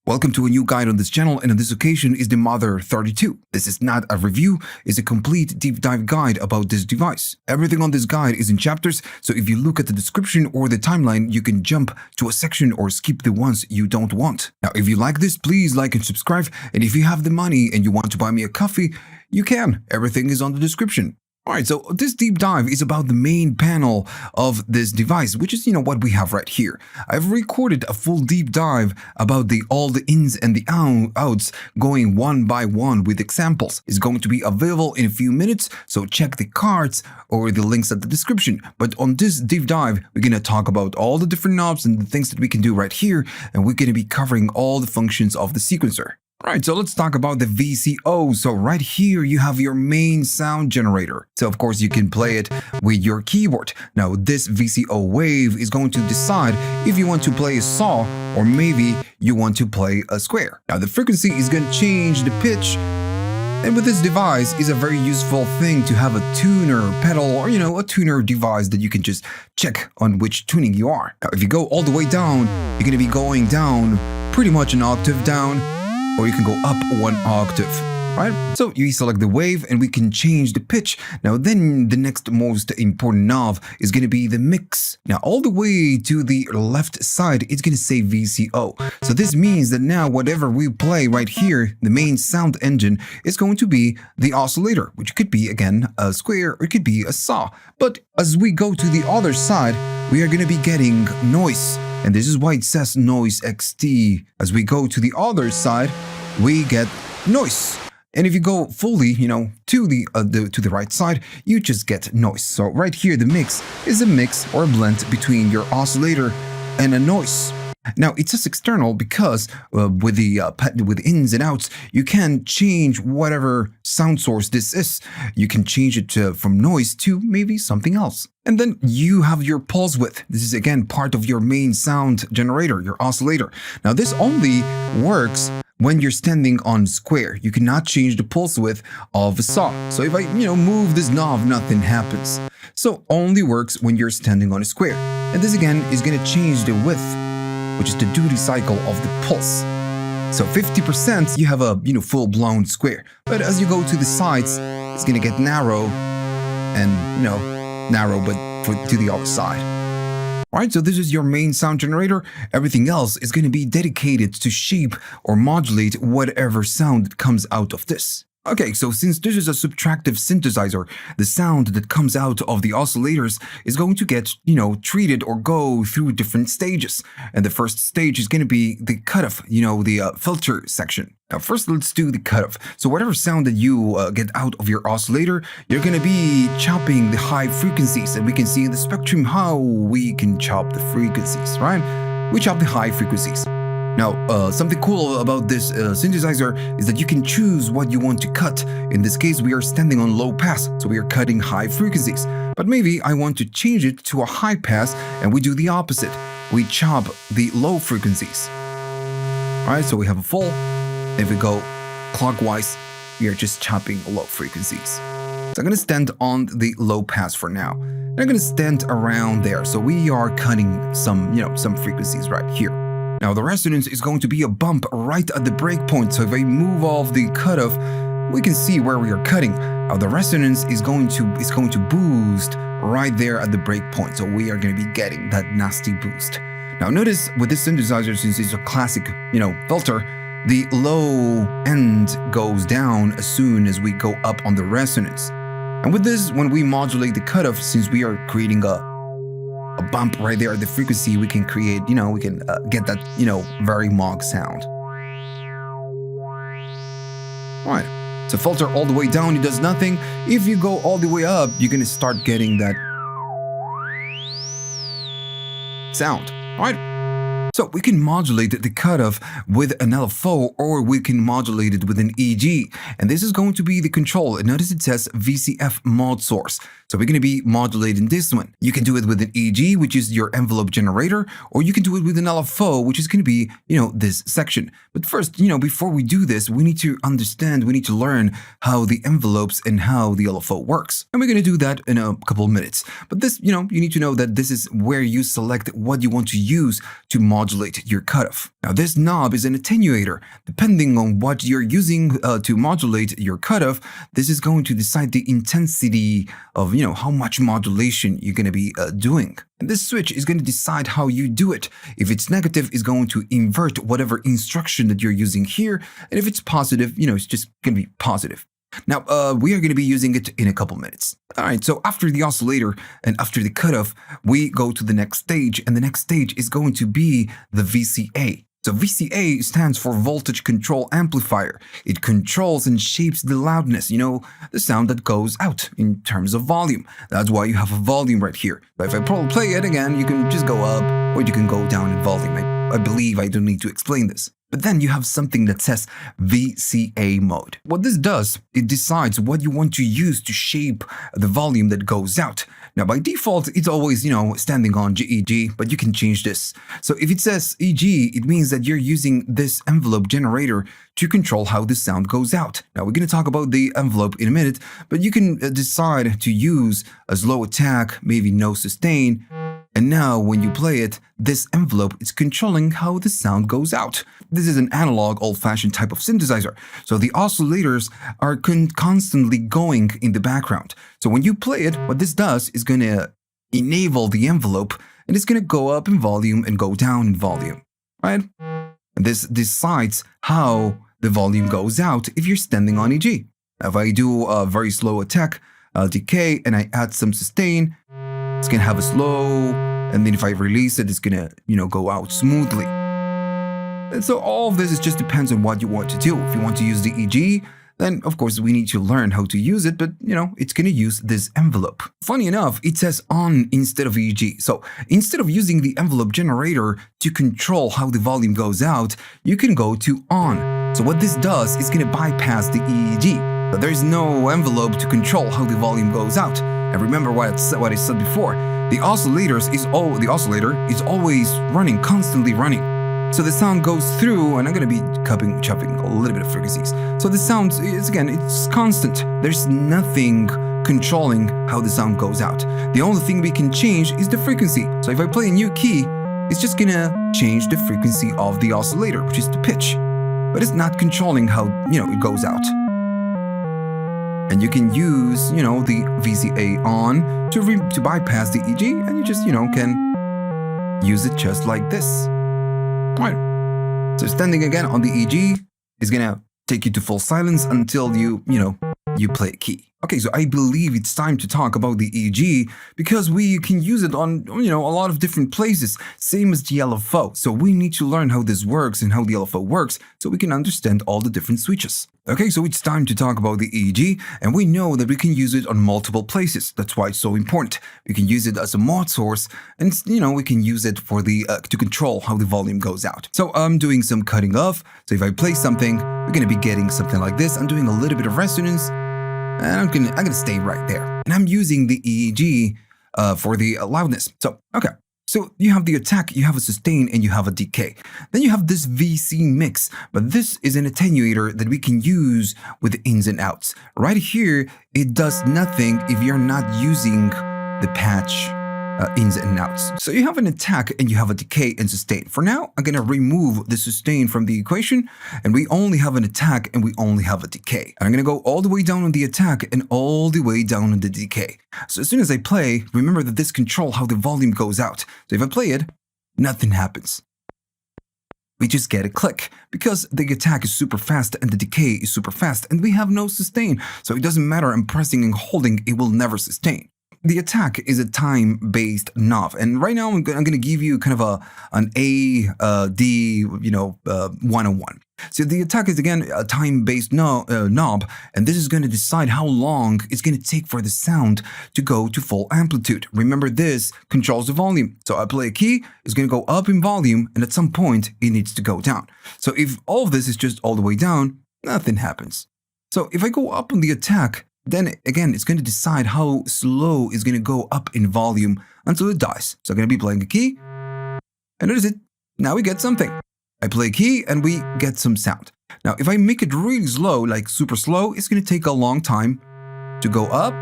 Welcome to a new guide on this channel, and on this occasion is the Mother-32. This is not a review, it's a complete deep dive guide about this device. Everything on this guide is in chapters, so if you look at the description or the timeline, you can jump to a section or skip the ones you don't want. Now, if you like this, please like and subscribe, and if you have the money and you want to buy me a coffee, you can. Everything is on the description. Alright, so this deep dive is about the main panel of this device, which is, what we have right here. I've recorded a full deep dive about all the ins and the outs, going one by one with examples. It's going to be available in a few minutes, so check the cards or the links at the description. But on this deep dive, we're going to talk about all the different knobs and the things that we can do right here, and we're going to be covering all the functions of the sequencer. Right, so let's talk about the VCO. So right here, you have your main sound generator. So of course, you can play it with your keyboard. Now, this VCO wave is going to decide if you want to play a saw or maybe you want to play a square. Now, the frequency is going to change the pitch. And with this device is a very useful thing to have a tuner pedal or, a tuner device that you can just check on which tuning you are. Now, if you go all the way down, you're going to be going down pretty much an octave down, or you can go up one octave, right? So you select the wave and we can change the pitch. Now then the next most important knob is going to be the mix. Now all the way to the left side, it's going to say VCO. So this means that now whatever we play right here, the main sound engine is going to be the oscillator, which could be again a square or it could be a saw. But as we go to the other side, we are going to be getting noise. And this is why it says noise XT. As we go to the other side, we get noise. And if you go fully, to the right side, you just get noise. So right here, the mix is a mix or a blend between your oscillator and a noise. Now it says external because with ins and outs, you can change whatever sound source this is. You can change it from noise to maybe something else. And then you have your pulse width. This is again part of your main sound generator, your oscillator. Now this only works when you're standing on square. You cannot change the pulse width of a saw. So if I, move this knob, nothing happens. So only works when you're standing on a square. And this again is going to change the width, which is the duty cycle of the pulse. So 50% you have a full-blown square, but as you go to the sides, it's gonna get narrow and narrow, but to the other side. Alright, so this is your main sound generator. Everything else is gonna be dedicated to shape or modulate whatever sound that comes out of this. Okay, so since this is a subtractive synthesizer, the sound that comes out of the oscillators is going to get, treated or go through different stages. And the first stage is going to be the cutoff, the filter section. Now, first, let's do the cutoff. So whatever sound that you get out of your oscillator, you're going to be chopping the high frequencies. And we can see in the spectrum how we can chop the frequencies, right? We chop the high frequencies. Now, something cool about this synthesizer is that you can choose what you want to cut. In this case, we are standing on low pass, so we are cutting high frequencies. But maybe I want to change it to a high pass, and we do the opposite. We chop the low frequencies. Alright, so we have a full. If we go clockwise, we are just chopping low frequencies. So I'm going to stand on the low pass for now. And I'm going to stand around there, so we are cutting some frequencies right here. Now the resonance is going to be a bump right at the breakpoint, so if I move off the cutoff, we can see where we are cutting. Now the resonance is going to boost right there at the breakpoint, so we are going to be getting that nasty boost. Now notice with this synthesizer, since it's a classic, filter, the low end goes down as soon as we go up on the resonance. And with this, when we modulate the cutoff, since we are creating a bump right there at the frequency, we can create, we can get that, very Moog sound. Alright, so filter all the way down, it does nothing. If you go all the way up, you're gonna start getting that sound. Alright. So we can modulate the cutoff with an LFO or we can modulate it with an EG. And this is going to be the control. And notice it says VCF mod source. So we're going to be modulating this one. You can do it with an EG, which is your envelope generator, or you can do it with an LFO, which is going to be, this section. But first, before we do this, we need to understand, we need to learn how the envelopes and how the LFO works. And we're going to do that in a couple of minutes. But this, you need to know that this is where you select what you want to use to modulate modulate your cutoff. Now this knob is an attenuator. Depending on what you're using to modulate your cutoff, this is going to decide the intensity of how much modulation you're going to be doing. And this switch is going to decide how you do it. If it's negative, it's going to invert whatever instruction that you're using here. And if it's positive, it's just going to be positive. Now, we are going to be using it in a couple minutes. All right, so after the oscillator and after the cutoff, we go to the next stage, and the next stage is going to be the VCA. So VCA stands for Voltage Control Amplifier. It controls and shapes the loudness, the sound that goes out in terms of volume. That's why you have a volume right here. But if I play it again, you can just go up or you can go down in volume. I believe I don't need to explain this. But then you have something that says VCA mode. What this does, it decides what you want to use to shape the volume that goes out. Now, by default, it's always, standing on GEG, but you can change this. So if it says EG, it means that you're using this envelope generator to control how the sound goes out. Now, we're going to talk about the envelope in a minute, but you can decide to use a slow attack, maybe no sustain. And now, when you play it, this envelope is controlling how the sound goes out. This is an analog, old-fashioned type of synthesizer. So the oscillators are constantly going in the background. So when you play it, what this does is going to enable the envelope, and it's going to go up in volume and go down in volume, right? And this decides how the volume goes out if you're standing on EG. If I do a very slow attack, decay, and I add some sustain, it's going to have a slow, and then if I release it, it's going to, go out smoothly. And so all of this just depends on what you want to do. If you want to use the EG, then of course we need to learn how to use it, but it's going to use this envelope. Funny enough, it says on instead of EG. So instead of using the envelope generator to control how the volume goes out, you can go to on. So what this does is going to bypass the EEG. But there's no envelope to control how the volume goes out. And remember what I said before, the oscillator is always running, constantly running. So the sound goes through, and I'm going to be chopping a little bit of frequencies. So the sound is, again, it's constant. There's nothing controlling how the sound goes out. The only thing we can change is the frequency. So if I play a new key, it's just going to change the frequency of the oscillator, which is the pitch. But it's not controlling how, it goes out. And you can use, the VCA on to bypass the EG, and you just, can use it just like this. Right. So standing again on the EG is gonna take you to full silence until you play a key. Okay, so I believe it's time to talk about the EG because we can use it on, a lot of different places, same as the LFO. So we need to learn how this works and how the LFO works so we can understand all the different switches. Okay, so it's time to talk about the EEG, and we know that we can use it on multiple places. That's why it's so important. We can use it as a mod source, and we can use it for to control how the volume goes out. So I'm doing some cutting off. So if I play something, we're gonna be getting something like this. I'm doing a little bit of resonance, and I'm gonna stay right there. And I'm using the EEG for the loudness. So okay. So you have the attack, you have a sustain, and you have a decay. Then you have this VC mix, but this is an attenuator that we can use with the ins and outs. Right here, it does nothing if you're not using the patch ins and outs. So you have an attack and you have a decay and sustain. For now, I'm going to remove the sustain from the equation, and we only have an attack and we only have a decay. And I'm going to go all the way down on the attack and all the way down on the decay. So as soon as I play, remember that this controls how the volume goes out. So if I play it, nothing happens. We just get a click because the attack is super fast and the decay is super fast and we have no sustain. So it doesn't matter, I'm pressing and holding, it will never sustain. The attack is a time-based knob, and right now I'm going to give you kind of an A-D, 101. So the attack is again a time-based knob, and this is going to decide how long it's going to take for the sound to go to full amplitude. Remember, this controls the volume. So I play a key, it's going to go up in volume, and at some point it needs to go down. So if all of this is just all the way down, nothing happens. So if I go up on the attack, then again, it's going to decide how slow it's going to go up in volume until it dies. So I'm going to be playing a key, and notice it. Now we get something. I play a key, and we get some sound. Now, if I make it really slow, like super slow, it's going to take a long time to go up,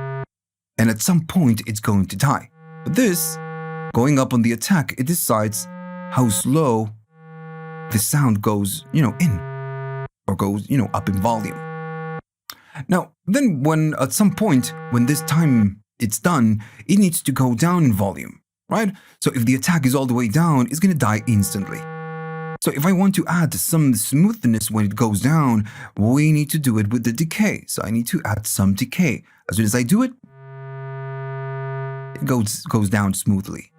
and at some point, it's going to die. But this, going up on the attack, it decides how slow the sound goes, in or goes, up in volume. Now, then when at some point, when this time it's done, it needs to go down in volume, right? So if the attack is all the way down, it's going to die instantly. So if I want to add some smoothness when it goes down, we need to do it with the decay. So I need to add some decay. As soon as I do it, it goes down smoothly.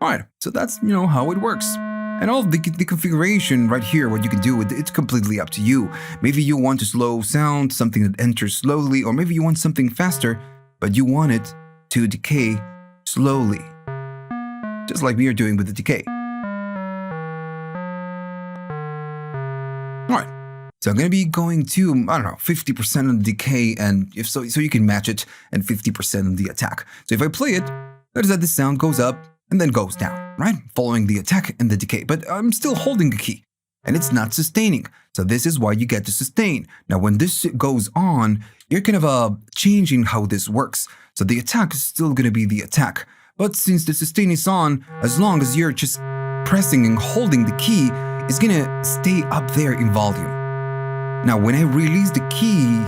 Alright, so that's, how it works. And all the configuration right here, what you can do, it's completely up to you. Maybe you want a slow sound, something that enters slowly, or maybe you want something faster, but you want it to decay slowly. Just like we are doing with the decay. Alright, so I'm going to be going to, 50% of the decay, and if so you can match it, and 50% of the attack. So if I play it, notice that the sound goes up, and then goes down, right? Following the attack and the decay, but I'm still holding the key, and it's not sustaining. So this is why you get to sustain. Now, when this goes on, you're kind of changing how this works. So the attack is still going to be the attack, but since the sustain is on, as long as you're just pressing and holding the key, it's going to stay up there in volume. Now, when I release the key,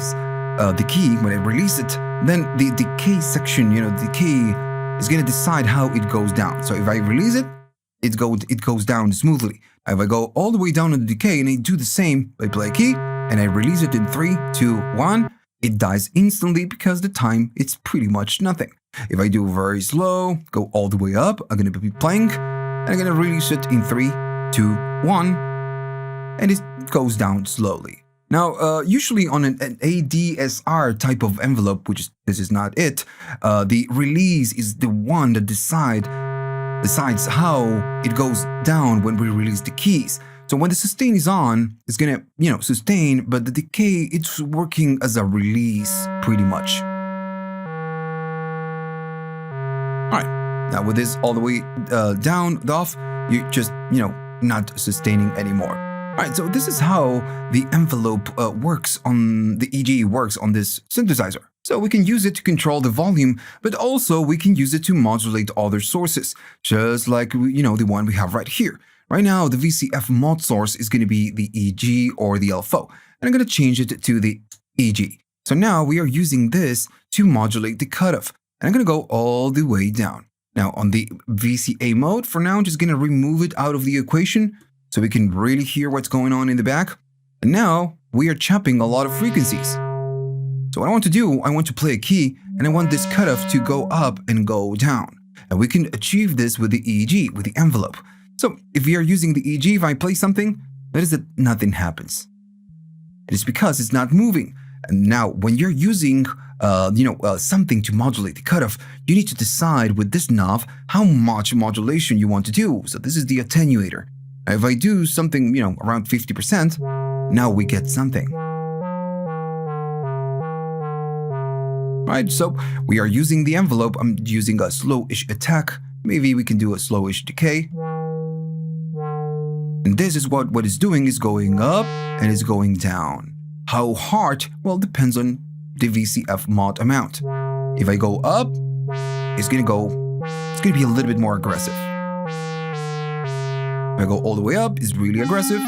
when I release it, then the decay section, decay is going to decide how it goes down. So if I release it, it goes down smoothly. If I go all the way down to the decay and I do the same, I play a key and I release it in 3, 2, 1, it dies instantly because the time it's pretty much nothing. If I do very slow, go all the way up, I'm going to be playing and I'm going to release it in 3, 2, 1, and it goes down slowly. Now, usually on an ADSR type of envelope, this is not it, the release is the one that decides how it goes down when we release the keys. So when the sustain is on, it's gonna, sustain, but the decay, it's working as a release, pretty much. Alright, now with this all the way down, off, you're just, not sustaining anymore. Alright, so this is how the envelope works on the EG works on this synthesizer. So we can use it to control the volume, but also we can use it to modulate other sources, just like the one we have right here. Right now, the VCF mod source is going to be the EG or the LFO, and I'm going to change it to the EG. So now we are using this to modulate the cutoff, and I'm going to go all the way down. Now on the VCA mode, for now, I'm just going to remove it out of the equation, so we can really hear what's going on in the back. And now we are chopping a lot of frequencies. So what I want to do, I want to play a key and I want this cutoff to go up and go down. And we can achieve this with the EEG, with the envelope. So if we are using the EEG, if I play something, notice that nothing happens. It is because it's not moving. And now when you're using something to modulate the cutoff, you need to decide with this knob how much modulation you want to do. So this is the attenuator. If I do something, around 50%, now we get something. Right, so we are using the envelope. I'm using a slowish attack. Maybe we can do a slowish decay. And this is what it's doing, is going up and it's going down. How hard? Well, depends on the VCF mod amount. If I go up, it's gonna be a little bit more aggressive. If I go all the way up, it's really aggressive.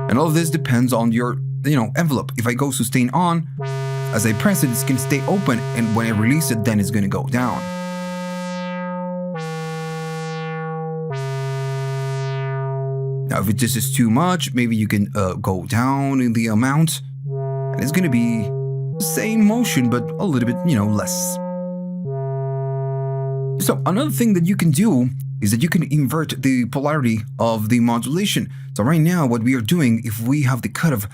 And all of this depends on your, envelope. If I go sustain on, as I press it, it's going to stay open, and when I release it, then it's going to go down. Now, if this is too much, maybe you can go down in the amount, and it's going to be the same motion, but a little bit, less. So another thing that you can do is that you can invert the polarity of the modulation. So right now, what we are doing, if we have the cutoff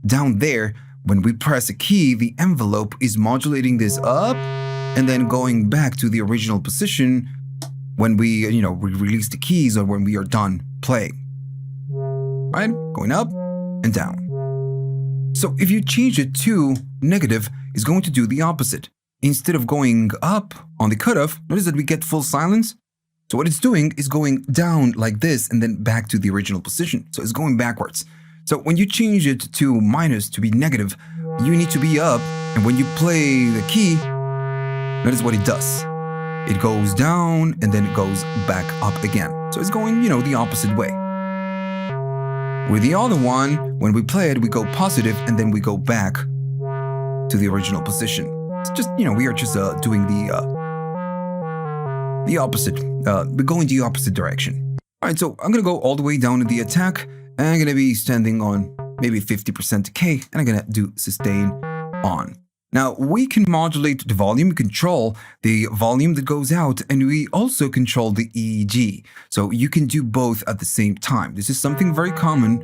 down there, when we press a key, the envelope is modulating this up and then going back to the original position when we, we release the keys or when we are done playing. Right? Going up and down. So if you change it to negative, it's going to do the opposite. Instead of going up on the cutoff, notice that we get full silence. So what it's doing is going down like this and then back to the original position. So it's going backwards. So when you change it to minus to be negative, you need to be up. And when you play the key, notice what it does. it goes down and then it goes back up again. So it's going, the opposite way. With the other one, when we play it, we go positive and then we go back to the original position. It's just, we are just doing the opposite. We're going the opposite direction. All right, so I'm going to go all the way down to the attack, and I'm going to be standing on maybe 50% decay, and I'm going to do sustain on. Now, we can modulate the volume, control the volume that goes out, and we also control the EEG. So you can do both at the same time. This is something very common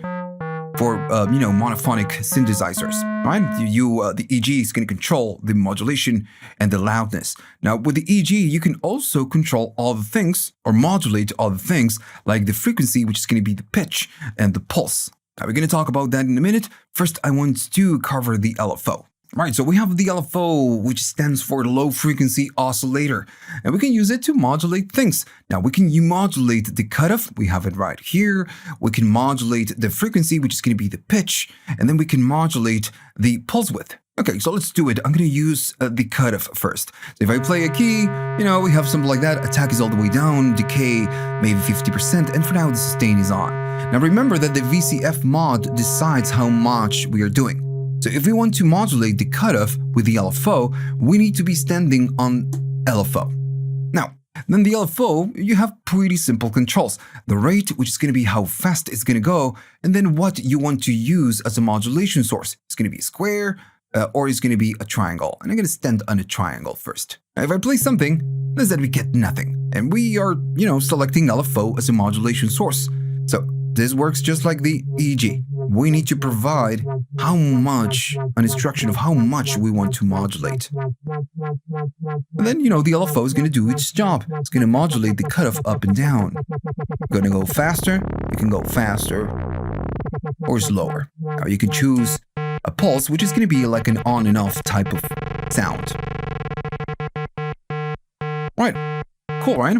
for, monophonic synthesizers, right? The EEG is going to control the modulation and the loudness. Now, with the EEG, you can also control all the things, or modulate all the things, like the frequency, which is going to be the pitch, and the pulse. Now, we're going to talk about that in a minute. First, I want to cover the LFO. Right, so we have the LFO, which stands for low frequency oscillator, and we can use it to modulate things. Now, we can modulate the cutoff, we have it right here. We can modulate the frequency, which is going to be the pitch, and then we can modulate the pulse width. Okay, so let's do it. I'm going to use the cutoff first. So if I play a key, we have something like that. Attack is all the way down, decay maybe 50%, and for now the sustain is on. Now remember that the VCF mod decides how much we are doing. So if we want to modulate the cutoff with the LFO, we need to be standing on LFO. Now, then the LFO, you have pretty simple controls. The rate, which is going to be how fast it's going to go, and then what you want to use as a modulation source. It's going to be a square, or it's going to be a triangle. And I'm going to stand on a triangle first. Now, if I play something, notice that we get nothing. And we are, selecting LFO as a modulation source. So this works just like the EEG. We need to provide an instruction of how much we want to modulate. And then, the LFO is going to do its job. It's going to modulate the cutoff up and down. Going to go faster, you can go faster, or slower. Now you can choose a pulse, which is going to be like an on and off type of sound. Right, cool, right?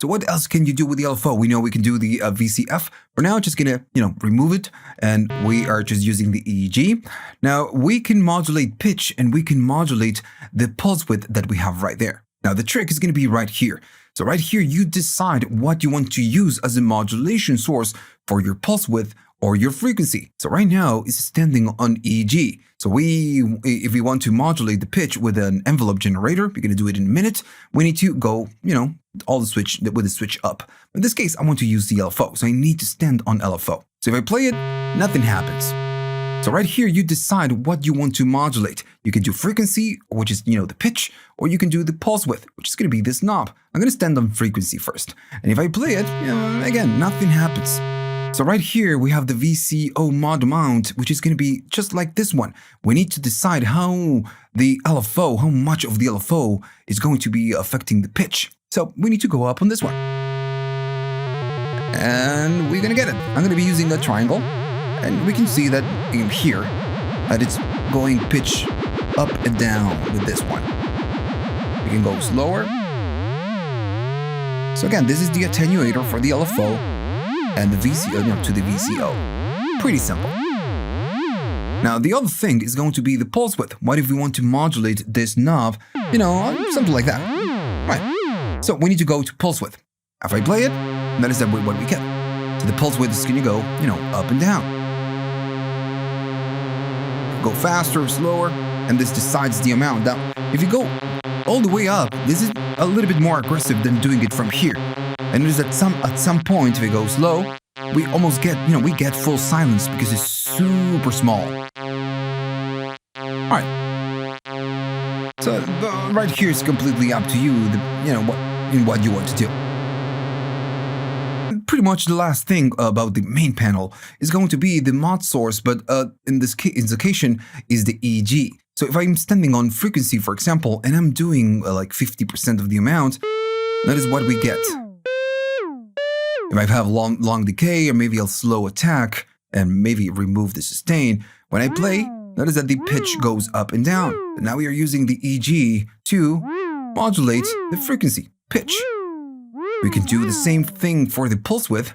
So what else can you do with the LFO? We know we can do the VCF. For now, just gonna, remove it, and we are just using the EEG. Now, we can modulate pitch, and we can modulate the pulse width that we have right there. Now, the trick is gonna be right here. So right here, you decide what you want to use as a modulation source for your pulse width or your frequency. So right now, it's standing on EEG. So if we want to modulate the pitch with an envelope generator, we're gonna do it in a minute. We need to go, with the switch up. In this case, I want to use the LFO, so I need to stand on LFO. So if I play it, nothing happens. So right here, you decide what you want to modulate. You can do frequency, which is, the pitch, or you can do the pulse width, which is going to be this knob. I'm going to stand on frequency first. And if I play it, again, nothing happens. So right here, we have the VCO mod mount, which is going to be just like this one. We need to decide how much of the LFO is going to be affecting the pitch. So we need to go up on this one. And we're going to get it. I'm going to be using a triangle. And we can see that in here, that it's going pitch up and down with this one. We can go slower. So again, this is the attenuator for the LFO and the VCO to the VCO. Pretty simple. Now, the other thing is going to be the pulse width. What if we want to modulate this knob, something like that, right? So we need to go to pulse width. If I play it, that is what we get. So the pulse width is going to go, up and down. Go faster or slower, and this decides the amount. Now, if you go all the way up, this is a little bit more aggressive than doing it from here. And notice at some point, if it goes slow, we almost get, we get full silence because it's super small. All right. So right here is completely up to you, what you want to do. Pretty much the last thing about the main panel is going to be the mod source, but in this occasion is the EEG. So if I'm standing on frequency, for example, and I'm doing like 50% of the amount, that is what we get. If I have long decay, or maybe I'll slow attack and maybe remove the sustain, when I play, notice that the pitch goes up and down. And now we are using the EEG to modulate the frequency, pitch. We can do the same thing for the pulse width.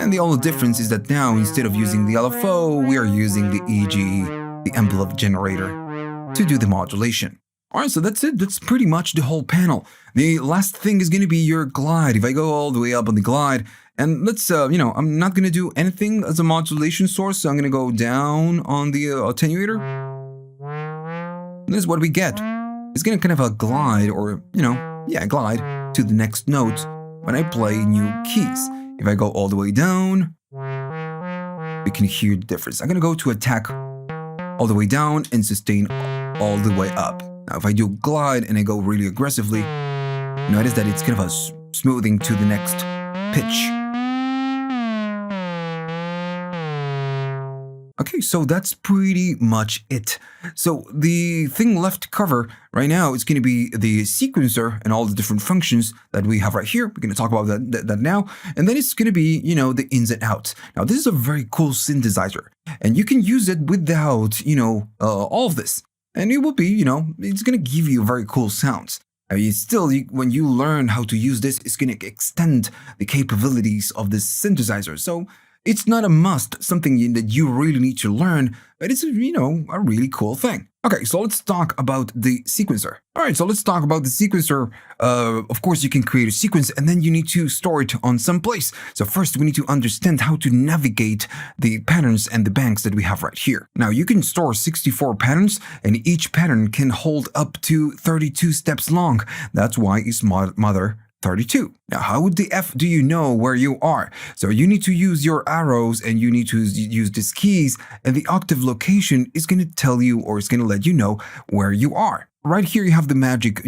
And the only difference is that now, instead of using the LFO, we are using the EG, the envelope generator, to do the modulation. Alright, so that's it. That's pretty much the whole panel. The last thing is going to be your glide. If I go all the way up on the glide, and let's, I'm not going to do anything as a modulation source, so I'm going to go down on the attenuator. And this is what we get. It's going to kind of a glide, or, glide to the next note when I play new keys. If I go all the way down, we can hear the difference. I'm going to go to attack all the way down and sustain all the way up. Now, if I do glide and I go really aggressively, notice that it's kind of a smoothing to the next pitch. Okay, so that's pretty much it. So the thing left to cover right now is going to be the sequencer and all the different functions that we have right here. We're going to talk about that now. And then it's going to be, the ins and outs. Now, this is a very cool synthesizer, and you can use it without, all of this. And it will be, it's going to give you very cool sounds. When you learn how to use this, it's going to extend the capabilities of this synthesizer. So it's not a must, something that you really need to learn, but it's, a really cool thing. Okay, so let's talk about the sequencer. All right, so let's talk about the sequencer. Of course, you can create a sequence, and then you need to store it on some place. So first, we need to understand how to navigate the patterns and the banks that we have right here. Now, you can store 64 patterns, and each pattern can hold up to 32 steps long. That's why it's Mother-32. Now, how the F do you know where you are? So you need to use your arrows, and you need to use these keys, and the octave location is going to tell you, or it's going to let you know where you are. Right here, you have the magic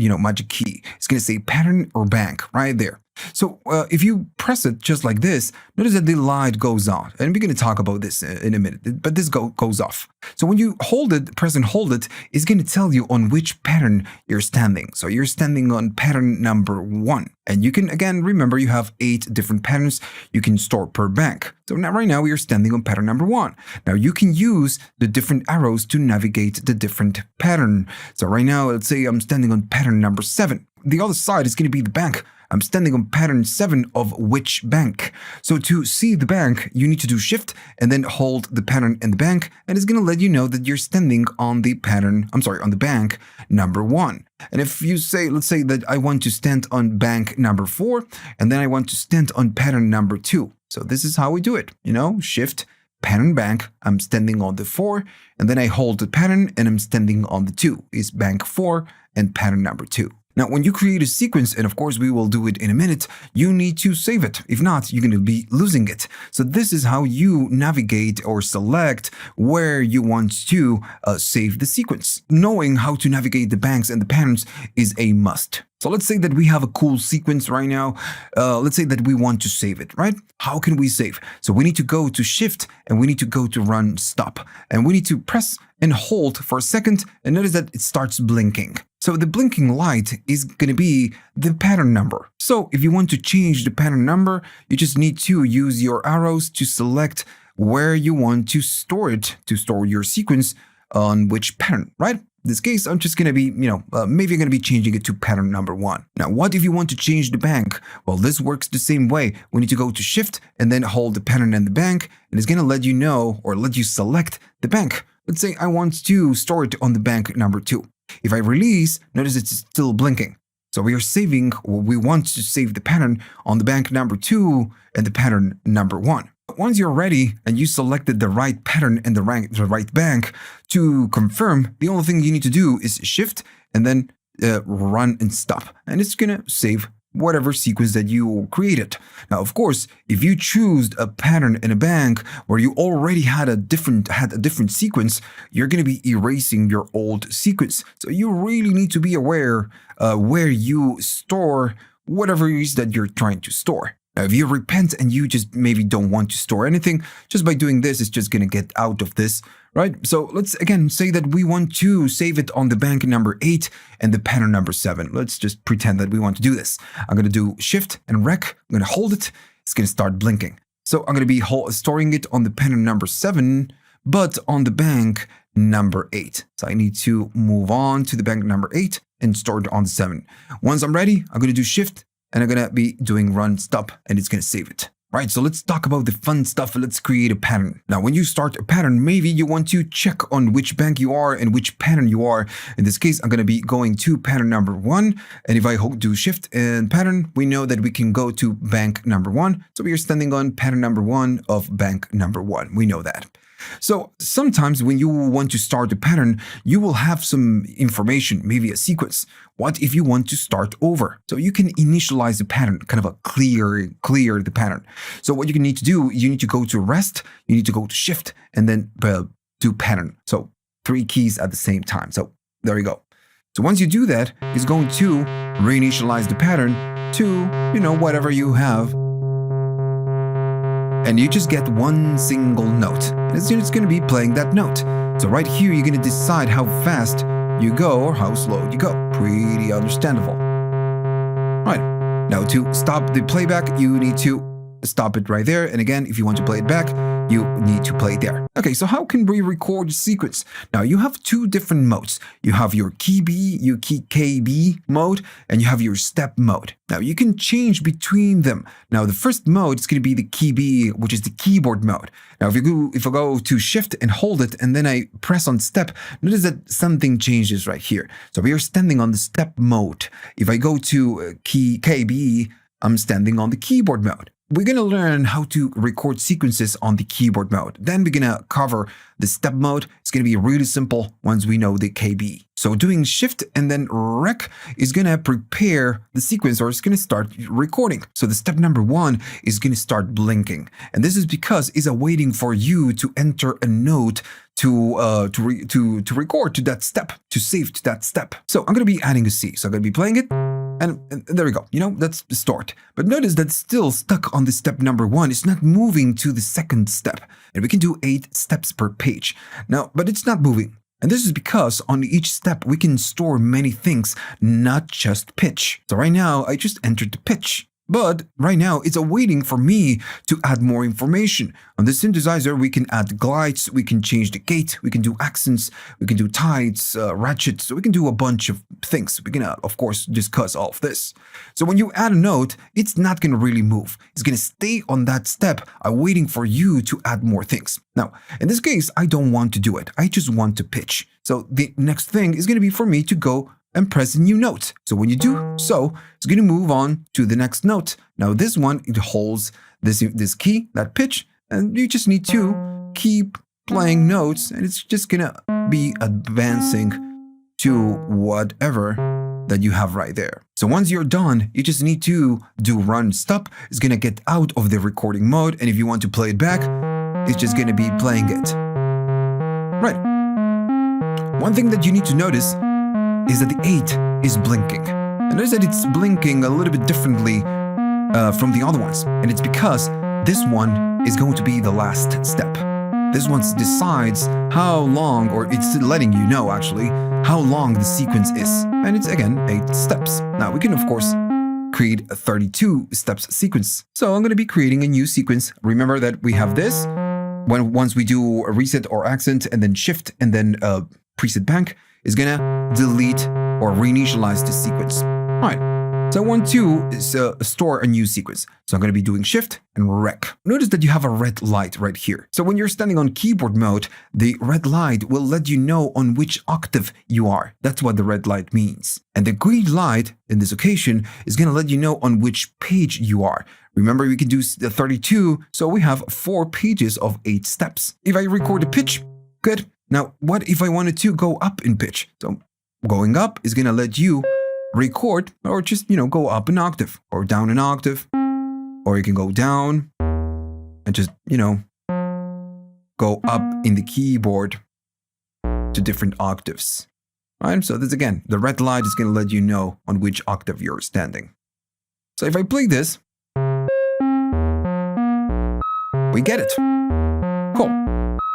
key. It's going to say pattern or bank right there. So if you press it just like this, notice that the light goes on. And we're going to talk about this in a minute, but this goes off. So when you press and hold it, it's going to tell you on which pattern you're standing. So you're standing on pattern number 1. And you can, again, remember you have 8 different patterns you can store per bank. So now, right now, we are standing on pattern number 1. Now, you can use the different arrows to navigate the different pattern. So right now, let's say I'm standing on pattern number 7. The other side is going to be the bank. I'm standing on pattern 7 of which bank. So to see the bank, you need to do shift and then hold the pattern and the bank, and it's going to let you know that you're standing on the on the bank number 1. And if you say, let's say that I want to stand on bank number 4, and then I want to stand on pattern number 2. So this is how we do it, shift, pattern bank, I'm standing on the 4, and then I hold the pattern and I'm standing on the 2. Is bank 4 and pattern number 2. Now, when you create a sequence, and of course we will do it in a minute, you need to save it. If not, you're going to be losing it. So this is how you navigate or select where you want to save the sequence. Knowing how to navigate the banks and the patterns is a must. So let's say that we have a cool sequence right now. Let's say that we want to save it, right? How can we save? So we need to go to shift and we need to go to run stop. And we need to press and hold for a second, and notice that it starts blinking. So the blinking light is going to be the pattern number. So if you want to change the pattern number, you just need to use your arrows to select where you want to store it, to store your sequence on which pattern, right? In this case, I'm just going to be, maybe I'm going to be changing it to pattern number 1. Now, what if you want to change the bank? Well, this works the same way. We need to go to shift and then hold the pattern and the bank, and it's going to let you know or let you select the bank. Let's say I want to store it on the bank number 2. If I release, notice it's still blinking. So we want to save the pattern on the bank number 2 and the pattern number 1. Once you're ready and you selected the right pattern and the right bank, to confirm, the only thing you need to do is shift and then run and stop. And it's going to save whatever sequence that you created. Now, of course, if you choose a pattern in a bank where you already had a different sequence, you're going to be erasing your old sequence. So you really need to be aware where you store whatever it is that you're trying to store. Now, if you repent and you just maybe don't want to store anything, just by doing this, it's just going to get out of this, right? So let's again say that we want to save it on the bank number 8 and the pattern number 7. Let's just pretend that we want to do this. I'm going to do shift and rec. I'm going to hold it. It's going to start blinking. So I'm going to be storing it on the pattern number 7, but on the bank number 8. So I need to move on to the bank number 8 and store it on the 7. Once I'm ready, I'm going to do shift and I'm going to be doing run stop, and it's going to save it. Right, so let's talk about the fun stuff. Let's create a pattern. Now, when you start a pattern, maybe you want to check on which bank you are and which pattern you are. In this case, I'm going to be going to pattern number 1. And if I do shift and pattern, we know that we can go to bank number 1. So we are standing on pattern number 1 of bank number 1. We know that. So sometimes when you want to start a pattern, you will have some information, maybe a sequence. What if you want to start over? So you can initialize the pattern, kind of a clear the pattern. So what you need to do, you need to go to rest, you need to go to shift, and then do pattern. So 3 keys at the same time. So there you go. So once you do that, it's going to reinitialize the pattern to, whatever you have. And you just get one single note. And it's going to be playing that note. So right here, you're going to decide how fast you go or how slow you go. Pretty understandable. Right. Now to stop the playback, you need to stop it right there. And again, if you want to play it back, you need to play it there. Okay, so how can we record a sequence? Now you have 2 different modes. You have your key B, your key KB mode, and you have your step mode. Now you can change between them. Now the first mode is going to be the key B, which is the keyboard mode. Now if I go to shift and hold it and then I press on step, notice that something changes right here. So we are standing on the step mode. If I go to key KB, I'm standing on the keyboard mode. We're going to learn how to record sequences on the keyboard mode. Then we're going to cover the step mode. It's going to be really simple once we know the KB. So doing shift and then rec is going to prepare the sequence, or it's going to start recording. So the step number 1 is going to start blinking. And this is because it's waiting for you to enter a note to record to that step, to save to that step. So I'm going to be adding a C. So I'm going to be playing it. And there we go. That's the start. But notice that it's still stuck on the step number 1. It's not moving to the second step. And we can do 8 steps per page. Now, but it's not moving. And this is because on each step, we can store many things, not just pitch. So right now, I just entered the pitch. But right now, it's waiting for me to add more information. On the synthesizer, we can add glides, we can change the gate, we can do accents, we can do tides, ratchets, so we can do a bunch of things. We can, of course, discuss all of this. So when you add a note, it's not going to really move. It's going to stay on that step, waiting for you to add more things. Now, in this case, I don't want to do it. I just want to pitch. So the next thing is going to be for me to go and press a new note. So when you do so, it's going to move on to the next note. Now this one, it holds this key, that pitch, and you just need to keep playing notes, and it's just going to be advancing to whatever that you have right there. So once you're done, you just need to do run stop. It's going to get out of the recording mode, and if you want to play it back, it's just going to be playing it. Right. One thing that you need to notice is that the 8 is blinking. And notice that it's blinking a little bit differently from the other ones. And it's because this one is going to be the last step. This one decides how long, or it's letting you know actually, how long the sequence is. And it's again 8 steps. Now we can of course create a 32 steps sequence. So I'm going to be creating a new sequence. Remember that we have this. Once we do a reset or accent and then shift and then preset bank, is going to delete or reinitialize the sequence. All right, so I want to store a new sequence. So I'm going to be doing shift and rec. Notice that you have a red light right here. So when you're standing on keyboard mode, the red light will let you know on which octave you are. That's what the red light means. And the green light in this occasion is going to let you know on which page you are. Remember, we can do the 32, so we have 4 pages of 8 steps. If I record a pitch, good. Now, what if I wanted to go up in pitch? So going up is going to let you record or just, go up an octave or down an octave. Or you can go down and just, go up in the keyboard to different octaves. Right? So this again, the red light is going to let you know on which octave you're standing. So if I play this, we get it. Cool.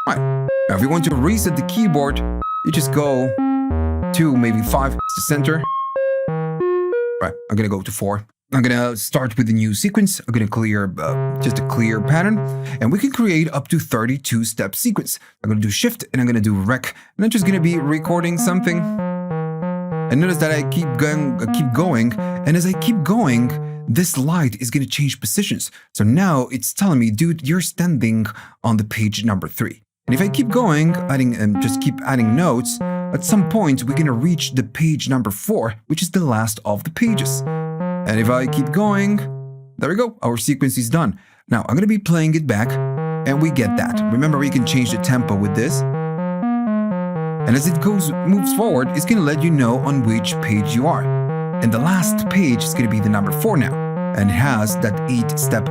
Right. Now, if you want to reset the keyboard, you just go to maybe 5, it's the center. Right, I'm going to go to 4. I'm going to start with a new sequence. I'm going to clear just a clear pattern. And we can create up to 32 step sequence. I'm going to do shift and I'm going to do rec. And I'm just going to be recording something. And notice that I keep going. And as I keep going, this light is going to change positions. So now it's telling me, dude, you're standing on the page number 3. And if I keep going, just keep adding notes, at some point we're going to reach the page number 4, which is the last of the pages. And if I keep going, there we go, our sequence is done. Now I'm going to be playing it back, and we get that. Remember, we can change the tempo with this. And as it moves forward, it's going to let you know on which page you are. And the last page is going to be the number 4 now. And it has that 8-step,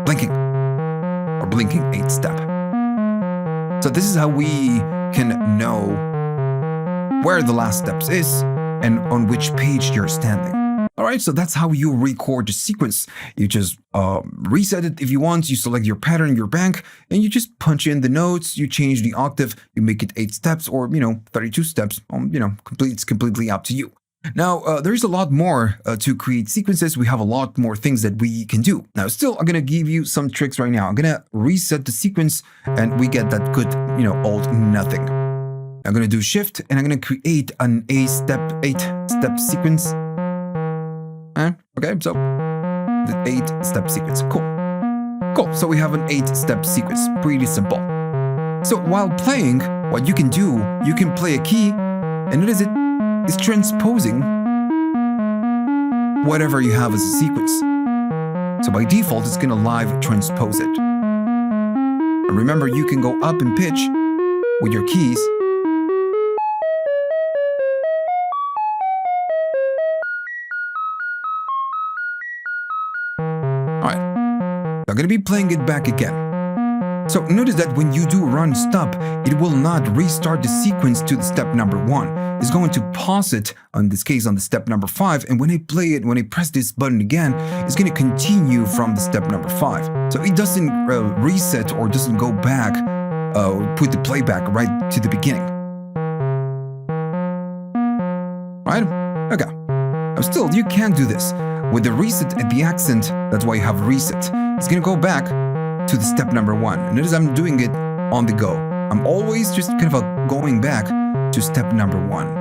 blinking 8-step. So this is how we can know where the last steps is and on which page you're standing. Alright, so that's how you record the sequence. You just reset it if you want, you select your pattern, your bank, and you just punch in the notes, you change the octave, you make it 8 steps or, 32 steps, it's completely up to you. Now, there is a lot more to create sequences. We have a lot more things that we can do. Now, still, I'm going to give you some tricks right now. I'm going to reset the sequence, and we get that good, old nothing. I'm going to do shift, and I'm going to create an 8-step sequence. Okay, so the 8-step sequence. Cool. So we have an 8-step sequence. Pretty simple. So while playing, what you can do, you can play a key, and notice it is transposing whatever you have as a sequence. So by default, it's going to live transpose it. And remember, you can go up in pitch with your keys. Alright, I'm going to be playing it back again. So notice that when you do run stop, it will not restart the sequence to the step number 1. It's going to pause it, in this case on the step number 5, and when I play it, when I press this button again, it's going to continue from the step number 5. So it doesn't reset or doesn't go back, put the playback right to the beginning. Right? Okay. Now still, you can do this. With the reset at the accent, that's why you have reset. It's going to go back to the step number 1. And notice I'm doing it on the go. I'm always just kind of going back to step number 1.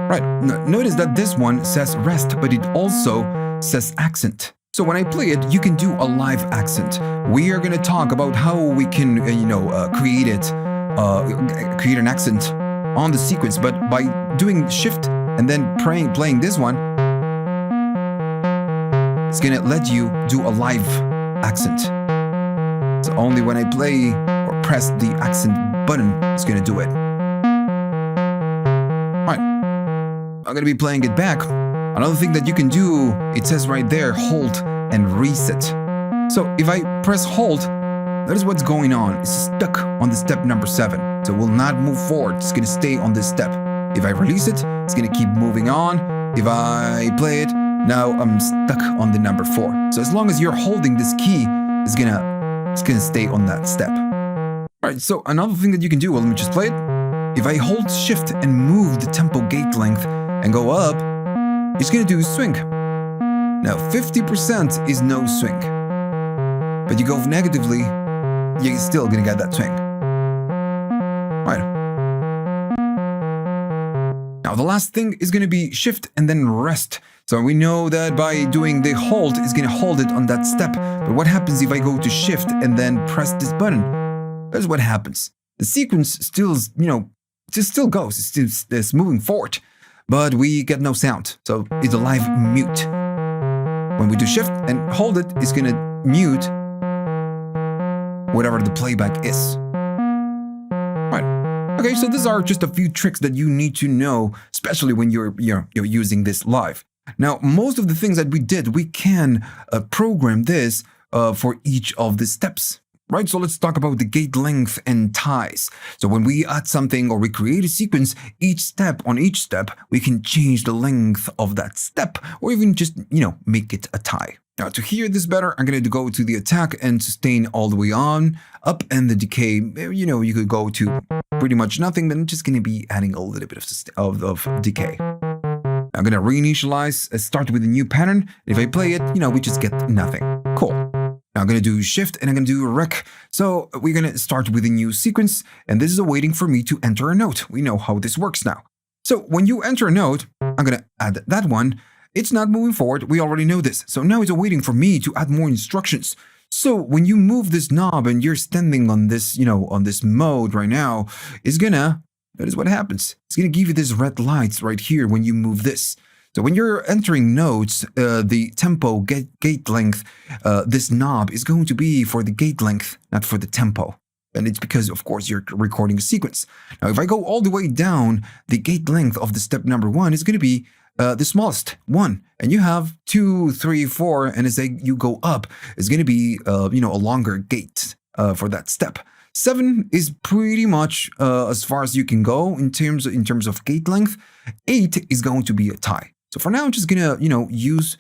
Right, notice that this one says rest, but it also says accent. So when I play it, you can do a live accent. We are going to talk about how we can, create an accent on the sequence, but by doing shift and then playing this one, it's going to let you do a live accent. So only when I play or press the accent button, it's going to do it. Alright, I'm going to be playing it back. Another thing that you can do, it says right there, hold and reset. So if I press hold, that is what's going on. It's stuck on the step number 7. So it will not move forward. It's going to stay on this step. If I release it, it's going to keep moving on. If I play it, now I'm stuck on the number 4. So as long as you're holding this key, it's gonna stay on that step. Alright, so another thing that you can do, well, let me just play it. If I hold shift and move the tempo gate length and go up, it's gonna do swing. Now 50% is no swing. But you go negatively, you're still gonna get that swing. Alright. Now the last thing is going to be shift and then rest. So we know that by doing the hold, it's going to hold it on that step. But what happens if I go to shift and then press this button? That's what happens. The sequence still, still goes. It's moving forward. But we get no sound. So it's a live mute. When we do shift and hold it, it's going to mute whatever the playback is. Okay, so these are just a few tricks that you need to know, especially when you're using this live. Now, most of the things that we did, we can program this for each of the steps, right? So let's talk about the gate length and ties. So when we add something or we create a sequence, on each step, we can change the length of that step or even just, make it a tie. Now, to hear this better, I'm going to go to the attack and sustain all the way on, up, and the decay. You could go to pretty much nothing, but I'm just going to be adding a little bit of decay. I'm going to reinitialize, start with a new pattern. If I play it, we just get nothing. Cool. Now I'm going to do shift and I'm going to do rec. So we're going to start with a new sequence, and this is awaiting for me to enter a note. We know how this works now. So when you enter a note, I'm going to add that one. It's not moving forward. We already know this. So now it's waiting for me to add more instructions. So when you move this knob and you're standing on this, on this mode right now, it's gonna, notice what happens. It's gonna give you these red lights right here when you move this. So when you're entering notes, the tempo, gate length, this knob is going to be for the gate length, not for the tempo. And it's because, of course, you're recording a sequence. Now, if I go all the way down, the gate length of the step number 1 is going to be the smallest one. And you have 2, 3, 4, and as you go up, it's going to be, a longer gate for that step. 7 is pretty much as far as you can go in terms of gate length. 8 is going to be a tie. So for now, I'm just going to, use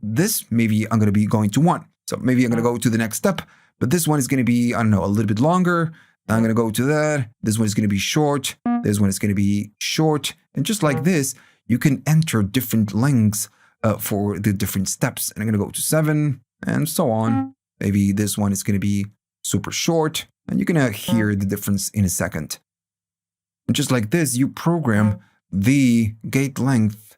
this. Maybe I'm going to be going to 1. So maybe I'm going to go to the next step. But this one is going to be, a little bit longer. I'm going to go to that. This one is going to be short. This one is going to be short. And just like this, you can enter different lengths for the different steps. And I'm going to go to 7 and so on. Maybe this one is going to be super short. And you're going to hear the difference in a second. And just like this, you program the gate length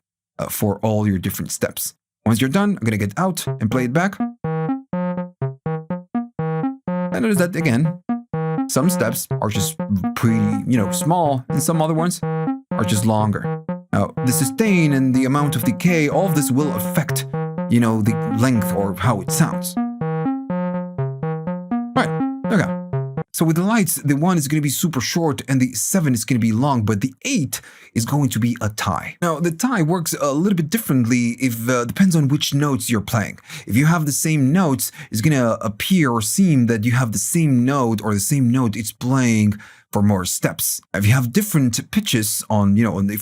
for all your different steps. Once you're done, I'm going to get out and play it back. And notice that, again, some steps are just pretty, small, and some other ones are just longer. Now, the sustain and the amount of decay, all of this will affect, the length or how it sounds. Right, okay. So with the lights, the 1 is going to be super short and the 7 is going to be long, but the 8 is going to be a tie. Now, the tie works a little bit differently if depends on which notes you're playing. If you have the same notes, it's going to appear or seem that you have the same note or the same note it's playing for more steps. If you have different pitches on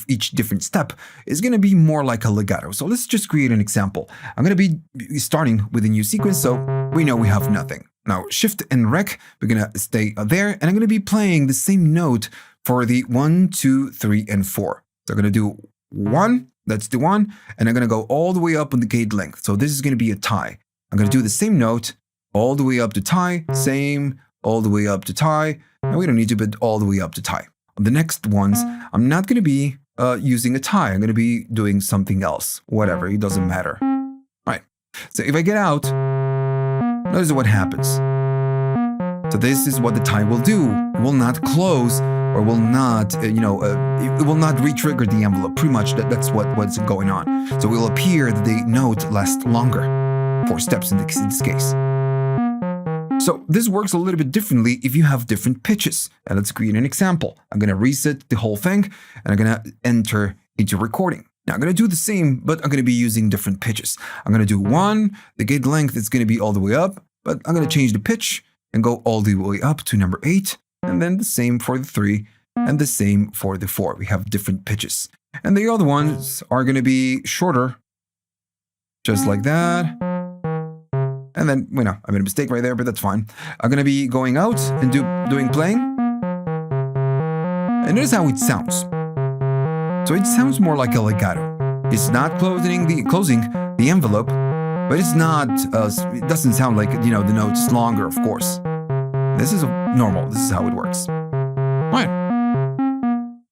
each different step, it's going to be more like a legato. So let's just create an example. I'm going to be starting with a new sequence, so we know we have nothing. Now, Shift and Rec, we're going to stay there, and I'm going to be playing the same note for the 1, 2, 3, and 4. So I'm going to do 1, that's the 1, and I'm going to go all the way up on the gate length. So this is going to be a tie. I'm going to do the same note all the way up to tie, same, all the way up to tie. Now, we don't need to, but all the way up to tie. On the next ones, I'm not going to be using a tie. I'm going to be doing something else. Whatever, it doesn't matter. All right. So if I get out, notice what happens. So this is what the tie will do. It will not close or will not, it will not re-trigger the envelope. Pretty much that's what's going on. So it will appear that the note lasts longer. 4 steps in this case. So this works a little bit differently if you have different pitches. And let's create an example. I'm going to reset the whole thing and I'm going to enter into recording. Now I'm going to do the same, but I'm going to be using different pitches. I'm going to do 1, the gate length is going to be all the way up, but I'm going to change the pitch and go all the way up to number 8, and then the same for the 3, and the same for the 4. We have different pitches. And the other ones are going to be shorter, just like that. And then, I made a mistake right there, but that's fine. I'm going to be going out and doing playing. And notice how it sounds. So it sounds more like a legato. It's not closing the envelope, but it's not, it doesn't sound like, the note is longer, of course. This is normal. This is how it works. Right.